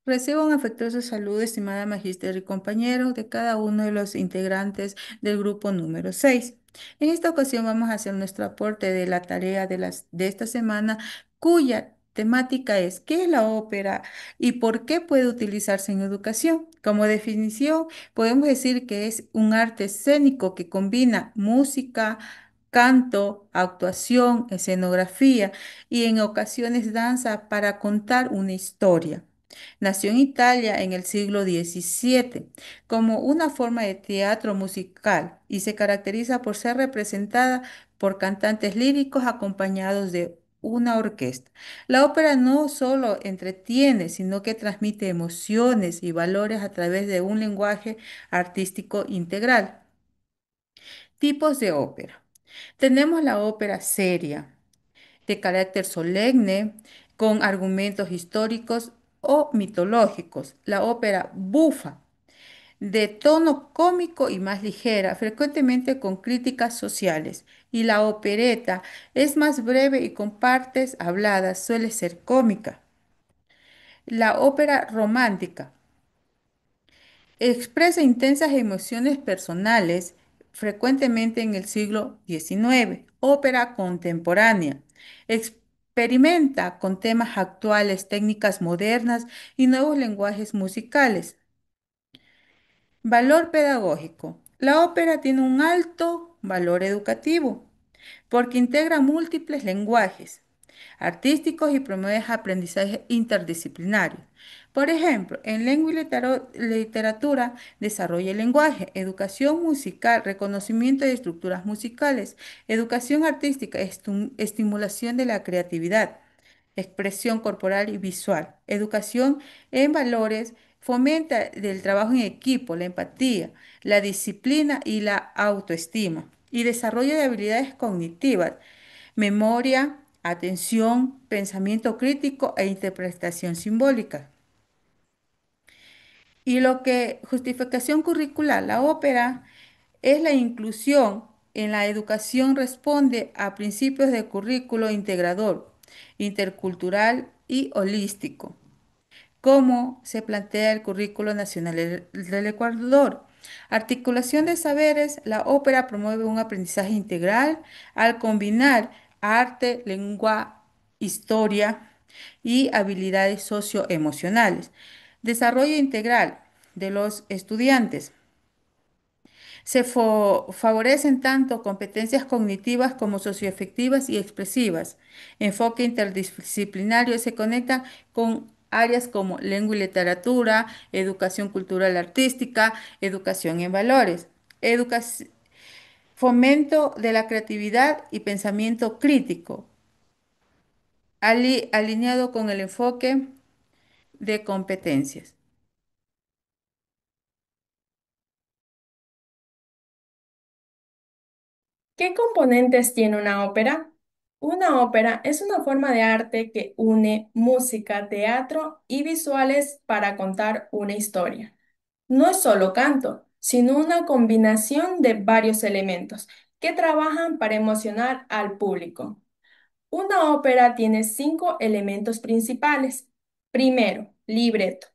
Recibo un afectuoso saludo, estimada magíster y compañeros de cada uno de los integrantes del grupo número 6. En esta ocasión vamos a hacer nuestro aporte de la tarea de esta semana, cuya temática es ¿qué es la ópera y por qué puede utilizarse en educación? Como definición, podemos decir que es un arte escénico que combina música, canto, actuación, escenografía y en ocasiones danza para contar una historia. Nació en Italia en el siglo XVII como una forma de teatro musical y se caracteriza por ser representada por cantantes líricos acompañados de una orquesta. La ópera no solo entretiene, sino que transmite emociones y valores a través de un lenguaje artístico integral. Tipos de ópera. Tenemos la ópera seria, de carácter solemne, con argumentos históricos o mitológicos. La ópera bufa, de tono cómico y más ligera, frecuentemente con críticas sociales. Y la opereta es más breve y con partes habladas, suele ser cómica. La ópera romántica expresa intensas emociones personales, frecuentemente en el siglo XIX. Ópera contemporánea. Experimenta con temas actuales, técnicas modernas y nuevos lenguajes musicales. Valor pedagógico. La ópera tiene un alto valor educativo porque integra múltiples lenguajes artísticos y promueve aprendizaje interdisciplinario. Por ejemplo, en lengua y literatura desarrolla el lenguaje, educación musical, reconocimiento de estructuras musicales, educación artística, estimulación de la creatividad, expresión corporal y visual, educación en valores, fomenta el trabajo en equipo, la empatía, la disciplina y la autoestima, y desarrollo de habilidades cognitivas, memoria, atención, pensamiento crítico e interpretación simbólica. Y lo que justificación curricular, la ópera es la inclusión en la educación, responde a principios de currículo integrador, intercultural y holístico. ¿Cómo se plantea el currículo nacional del Ecuador? Articulación de saberes, la ópera promueve un aprendizaje integral al combinar arte, lengua, historia y habilidades socioemocionales. Desarrollo integral de los estudiantes. Favorecen tanto competencias cognitivas como socioafectivas y expresivas. Enfoque interdisciplinario se conecta con áreas como lengua y literatura, educación cultural artística, educación en valores. Educac- Fomento de la creatividad y pensamiento crítico, alineado con el enfoque de competencias. ¿Qué componentes tiene una ópera? Una ópera es una forma de arte que une música, teatro y visuales para contar una historia. No es solo canto, sino una combinación de varios elementos que trabajan para emocionar al público. Una ópera tiene cinco elementos principales. Primero, libreto.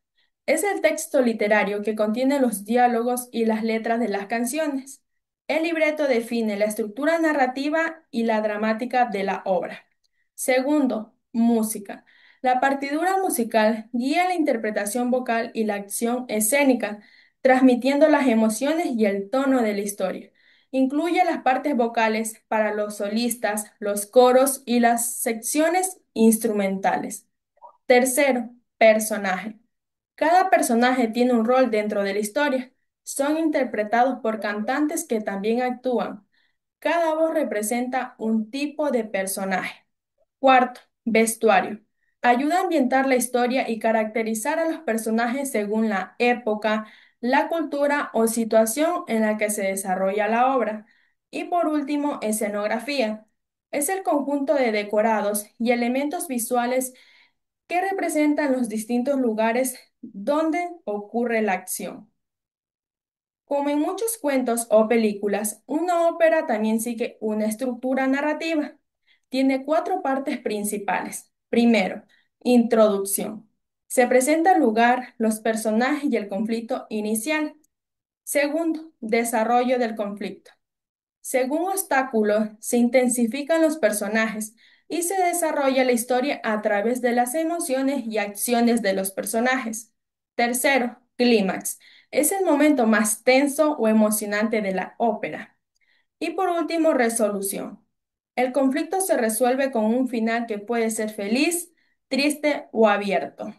Es el texto literario que contiene los diálogos y las letras de las canciones. El libreto define la estructura narrativa y la dramática de la obra. Segundo, música. La partitura musical guía la interpretación vocal y la acción escénica, transmitiendo las emociones y el tono de la historia. Incluye las partes vocales para los solistas, los coros y las secciones instrumentales. Tercero, personaje. Cada personaje tiene un rol dentro de la historia. Son interpretados por cantantes que también actúan. Cada voz representa un tipo de personaje. Cuarto, vestuario. Ayuda a ambientar la historia y caracterizar a los personajes según la época, la cultura o situación en la que se desarrolla la obra. Y por último, escenografía. Es el conjunto de decorados y elementos visuales que representan los distintos lugares donde ocurre la acción. Como en muchos cuentos o películas, una ópera también sigue una estructura narrativa. Tiene cuatro partes principales. Primero, introducción. Se presenta el lugar, los personajes y el conflicto inicial. Segundo, desarrollo del conflicto. Según obstáculos, se intensifican los personajes y se desarrolla la historia a través de las emociones y acciones de los personajes. Tercero, clímax. Es el momento más tenso o emocionante de la ópera. Y por último, resolución. El conflicto se resuelve con un final que puede ser feliz, triste o abierto.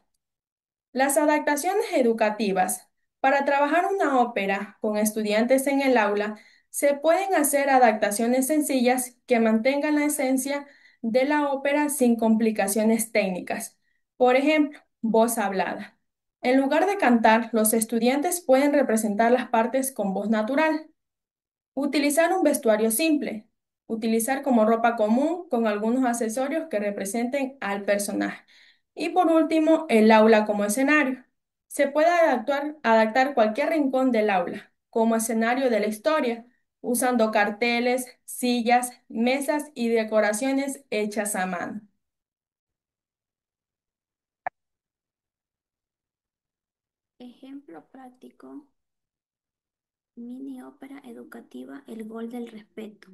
Las adaptaciones educativas. Para trabajar una ópera con estudiantes en el aula, se pueden hacer adaptaciones sencillas que mantengan la esencia de la ópera sin complicaciones técnicas. Por ejemplo, voz hablada. En lugar de cantar, los estudiantes pueden representar las partes con voz natural. Utilizar un vestuario simple. Utilizar como ropa común con algunos accesorios que representen al personaje. Y por último, el aula como escenario. Se puede adaptar cualquier rincón del aula como escenario de la historia, usando carteles, sillas, mesas y decoraciones hechas a mano. Ejemplo práctico, mini ópera educativa El Gol del Respeto.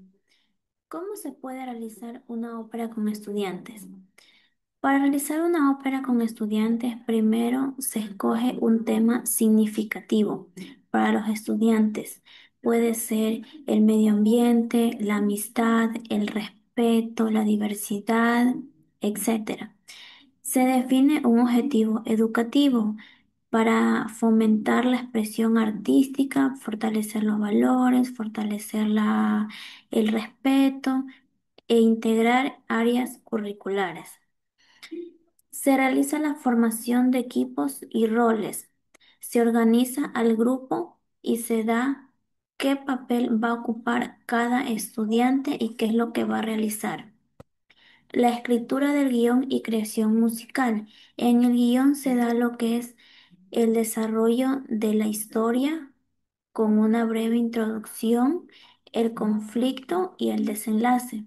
¿Cómo se puede realizar una ópera con estudiantes? Para realizar una ópera con estudiantes, primero se escoge un tema significativo para los estudiantes. Puede ser el medio ambiente, la amistad, el respeto, la diversidad, etcétera. Se define un objetivo educativo para fomentar la expresión artística, fortalecer los valores, fortalecer el respeto e integrar áreas curriculares. Se realiza la formación de equipos y roles. Se organiza al grupo y se da qué papel va a ocupar cada estudiante y qué es lo que va a realizar. La escritura del guión y creación musical. En el guión se da lo que es el desarrollo de la historia con una breve introducción, el conflicto y el desenlace.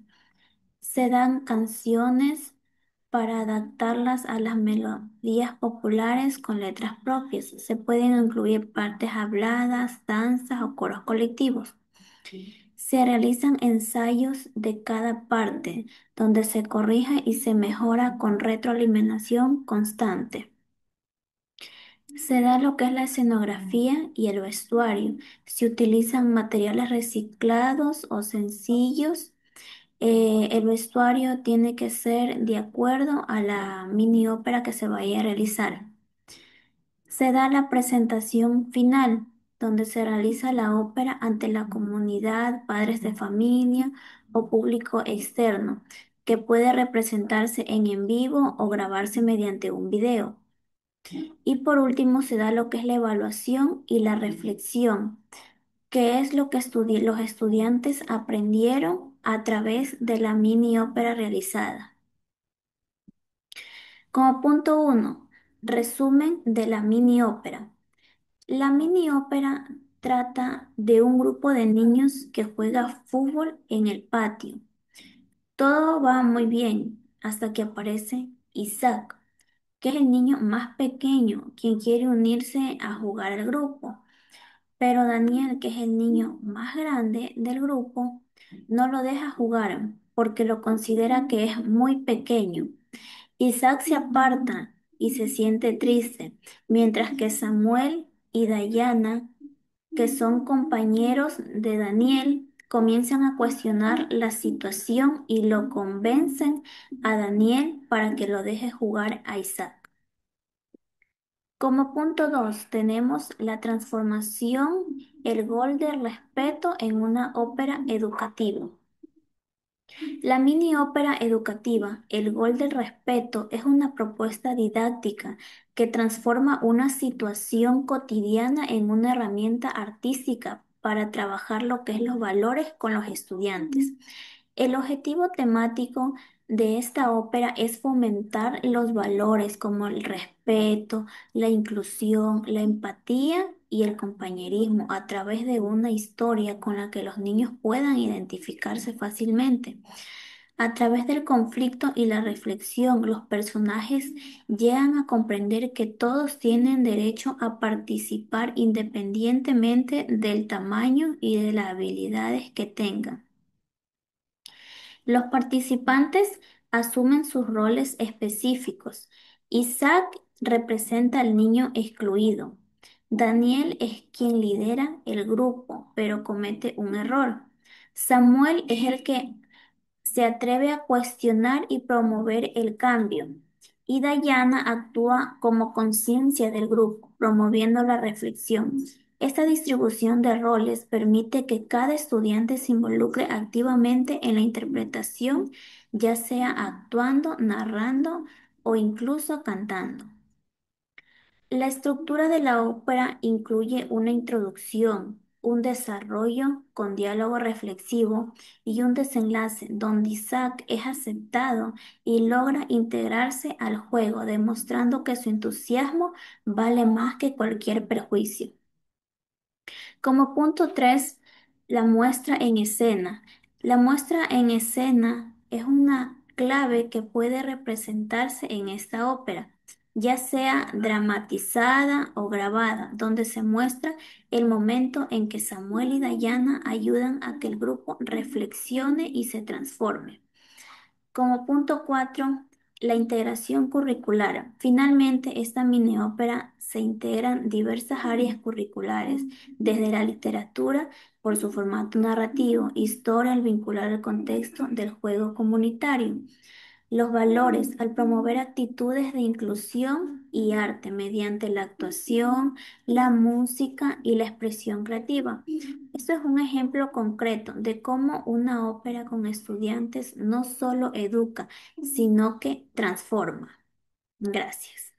Se dan canciones para adaptarlas a las melodías populares con letras propias. Se pueden incluir partes habladas, danzas o coros colectivos. Se realizan ensayos de cada parte, donde se corrige y se mejora con retroalimentación constante. Se da lo que es la escenografía y el vestuario. Se utilizan materiales reciclados o sencillos. El vestuario tiene que ser de acuerdo a la mini ópera que se vaya a realizar. Se da la presentación final, donde se realiza la ópera ante la comunidad, padres de familia o público externo, que puede representarse en vivo o grabarse mediante un video. Y por último se da lo que es la evaluación y la reflexión, que es lo que los estudiantes aprendieron a través de la mini ópera realizada. Como punto uno, resumen de la mini ópera. La mini ópera trata de un grupo de niños que juega fútbol en el patio. Todo va muy bien hasta que aparece Isaac, que es el niño más pequeño, quien quiere unirse a jugar al grupo. Pero Daniel, que es el niño más grande del grupo, no lo deja jugar porque lo considera que es muy pequeño. Isaac se aparta y se siente triste, mientras que Samuel y Dayana, que son compañeros de Daniel, comienzan a cuestionar la situación y lo convencen a Daniel para que lo deje jugar a Isaac. Como punto 2 tenemos la transformación, el gol del respeto en una ópera educativa. La mini ópera educativa, El Gol del Respeto, es una propuesta didáctica que transforma una situación cotidiana en una herramienta artística para trabajar lo que es los valores con los estudiantes. El objetivo temático de esta ópera es fomentar los valores como el respeto, la inclusión, la empatía y el compañerismo a través de una historia con la que los niños puedan identificarse fácilmente. A través del conflicto y la reflexión, los personajes llegan a comprender que todos tienen derecho a participar independientemente del tamaño y de las habilidades que tengan. Los participantes asumen sus roles específicos. Isaac representa al niño excluido. Daniel es quien lidera el grupo, pero comete un error. Samuel es el que se atreve a cuestionar y promover el cambio. Y Dayana actúa como conciencia del grupo, promoviendo la reflexión. Esta distribución de roles permite que cada estudiante se involucre activamente en la interpretación, ya sea actuando, narrando o incluso cantando. La estructura de la ópera incluye una introducción, un desarrollo con diálogo reflexivo y un desenlace donde Isaac es aceptado y logra integrarse al juego, demostrando que su entusiasmo vale más que cualquier perjuicio. Como punto 3, la muestra en escena. La muestra en escena es una clave que puede representarse en esta ópera, ya sea dramatizada o grabada, donde se muestra el momento en que Samuel y Dayana ayudan a que el grupo reflexione y se transforme. Como punto 4, la integración curricular. Finalmente, esta mini ópera se integran diversas áreas curriculares, desde la literatura, por su formato narrativo, historia al vincular el contexto del juego comunitario, los valores al promover actitudes de inclusión y arte mediante la actuación, la música y la expresión creativa. Esto es un ejemplo concreto de cómo una ópera con estudiantes no solo educa, sino que transforma. Gracias.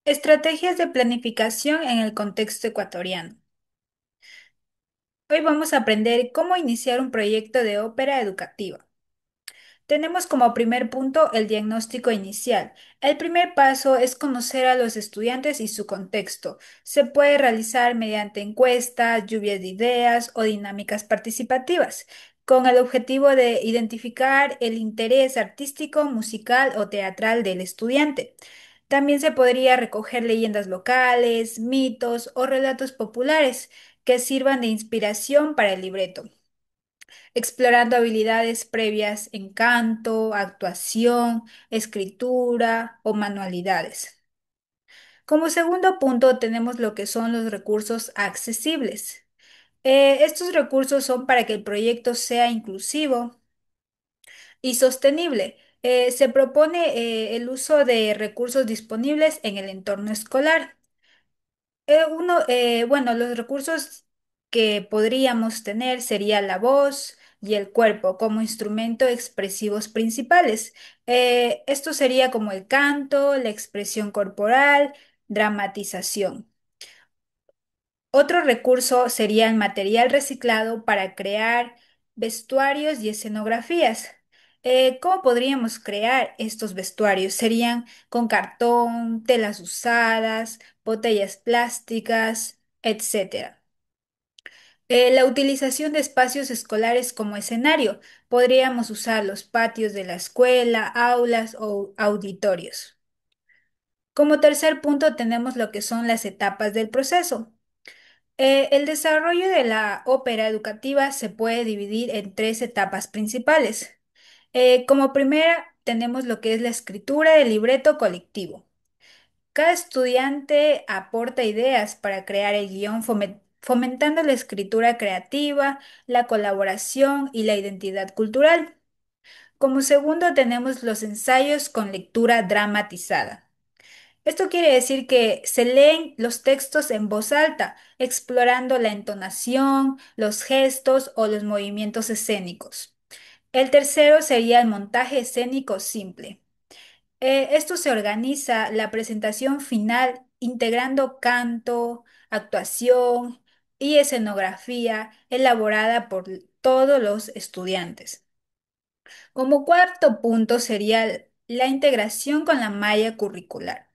Estrategias de planificación en el contexto ecuatoriano. Hoy vamos a aprender cómo iniciar un proyecto de ópera educativa. Tenemos como primer punto el diagnóstico inicial. El primer paso es conocer a los estudiantes y su contexto. Se puede realizar mediante encuestas, lluvias de ideas o dinámicas participativas, con el objetivo de identificar el interés artístico, musical o teatral del estudiante. También se podría recoger leyendas locales, mitos o relatos populares que sirvan de inspiración para el libreto, explorando habilidades previas en canto, actuación, escritura o manualidades. Como segundo punto tenemos lo que son los recursos accesibles. Estos recursos son para que el proyecto sea inclusivo y sostenible. Se propone el uso de recursos disponibles en el entorno escolar. Bueno, los recursos que podríamos tener sería la voz y el cuerpo como instrumento expresivos principales. Esto sería como el canto, la expresión corporal, dramatización. Otro recurso sería el material reciclado para crear vestuarios y escenografías. ¿Cómo podríamos crear estos vestuarios? Serían con cartón, telas usadas, botellas plásticas, etcétera. La utilización de espacios escolares como escenario. Podríamos usar los patios de la escuela, aulas o auditorios. Como tercer punto tenemos lo que son las etapas del proceso. El desarrollo de la ópera educativa se puede dividir en tres etapas principales. Como primera, tenemos lo que es la escritura del libreto colectivo. Cada estudiante aporta ideas para crear el guión, fomentando la escritura creativa, la colaboración y la identidad cultural. Como segundo, tenemos los ensayos con lectura dramatizada. Esto quiere decir que se leen los textos en voz alta, explorando la entonación, los gestos o los movimientos escénicos. El tercero sería el montaje escénico simple. Esto se organiza la presentación final integrando canto, actuación y escenografía elaborada por todos los estudiantes. Como cuarto punto sería la integración con la malla curricular.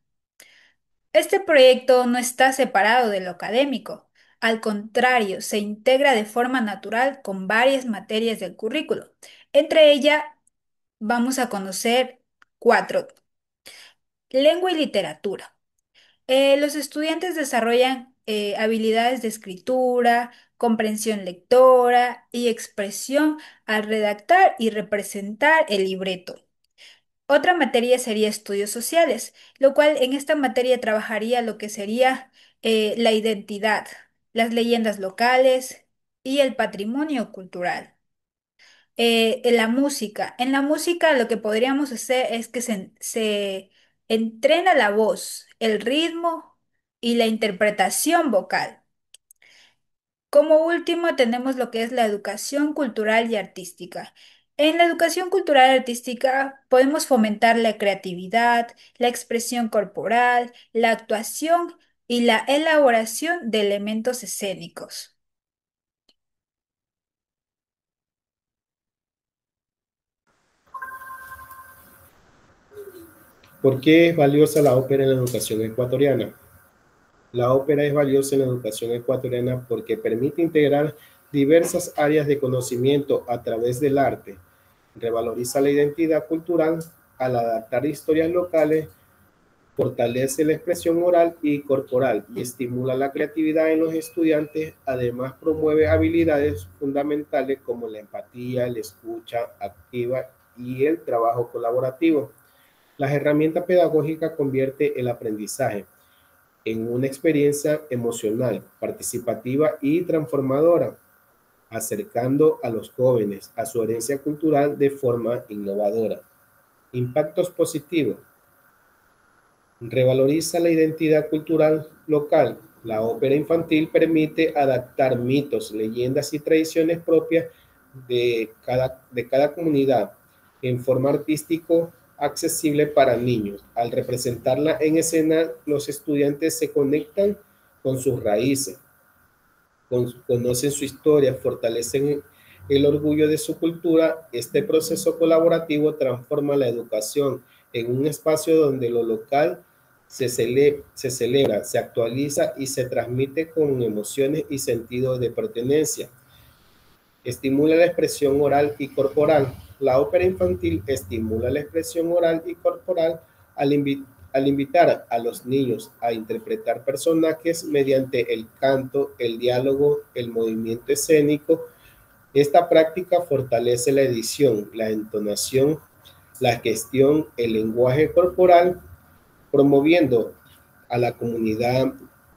Este proyecto no está separado de lo académico. Al contrario, se integra de forma natural con varias materias del currículo. Entre ellas, vamos a conocer cuatro: lengua y literatura. Los estudiantes desarrollan habilidades de escritura, comprensión lectora y expresión al redactar y representar el libreto. Otra materia sería estudios sociales, lo cual en esta materia trabajaría lo que sería la identidad, las leyendas locales y el patrimonio cultural. En la música lo que podríamos hacer es que se entrena la voz, el ritmo y la interpretación vocal. Como último, tenemos lo que es la educación cultural y artística. En la educación cultural y artística podemos fomentar la creatividad, la expresión corporal, la actuación y la elaboración de elementos escénicos. ¿Por qué es valiosa la ópera en la educación ecuatoriana? La ópera es valiosa en la educación ecuatoriana porque permite integrar diversas áreas de conocimiento a través del arte, revaloriza la identidad cultural al adaptar historias locales, fortalece la expresión oral y corporal y estimula la creatividad en los estudiantes. Además, promueve habilidades fundamentales como la empatía, la escucha activa y el trabajo colaborativo. Las herramientas pedagógicas convierte el aprendizaje en una experiencia emocional, participativa y transformadora, acercando a los jóvenes a su herencia cultural de forma innovadora. Impactos positivos. Revaloriza la identidad cultural local. La ópera infantil permite adaptar mitos, leyendas y tradiciones propias de cada comunidad en forma artístico accesible para niños. Al representarla en escena, los estudiantes se conectan con sus raíces, conocen su historia, fortalecen el orgullo de su cultura. Este proceso colaborativo transforma la educación en un espacio donde lo local se celebra, se actualiza y se transmite con emociones y sentido de pertenencia. Estimula la expresión oral y corporal. La ópera infantil estimula la expresión oral y corporal al invitar a los niños a interpretar personajes mediante el canto, el diálogo, el movimiento escénico. Esta práctica fortalece la edición, la entonación, la gestión, el lenguaje corporal, promoviendo a la comunidad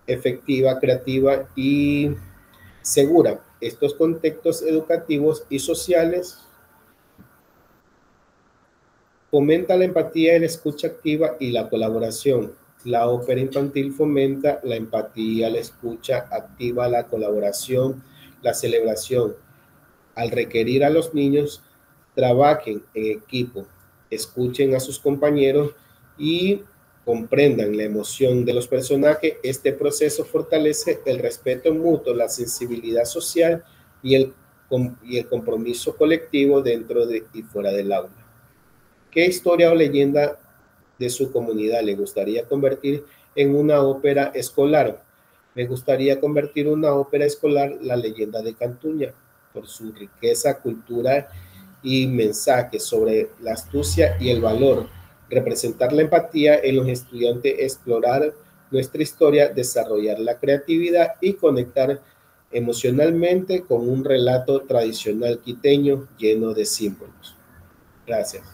efectiva, creativa y segura. Estos contextos educativos y sociales fomenta la empatía, la escucha activa y la colaboración. La ópera infantil fomenta la empatía, la escucha activa, la colaboración, la celebración, al requerir a los niños trabajen en equipo, escuchen a sus compañeros y comprendan la emoción de los personajes. Este proceso fortalece el respeto mutuo, la sensibilidad social y el compromiso colectivo dentro y fuera del aula. ¿Qué historia o leyenda de su comunidad le gustaría convertir en una ópera escolar? Me gustaría convertir una ópera escolar La leyenda de Cantuña, por su riqueza, cultura y mensaje sobre la astucia y el valor. Representar la empatía en los estudiantes, explorar nuestra historia, desarrollar la creatividad y conectar emocionalmente con un relato tradicional quiteño lleno de símbolos. Gracias.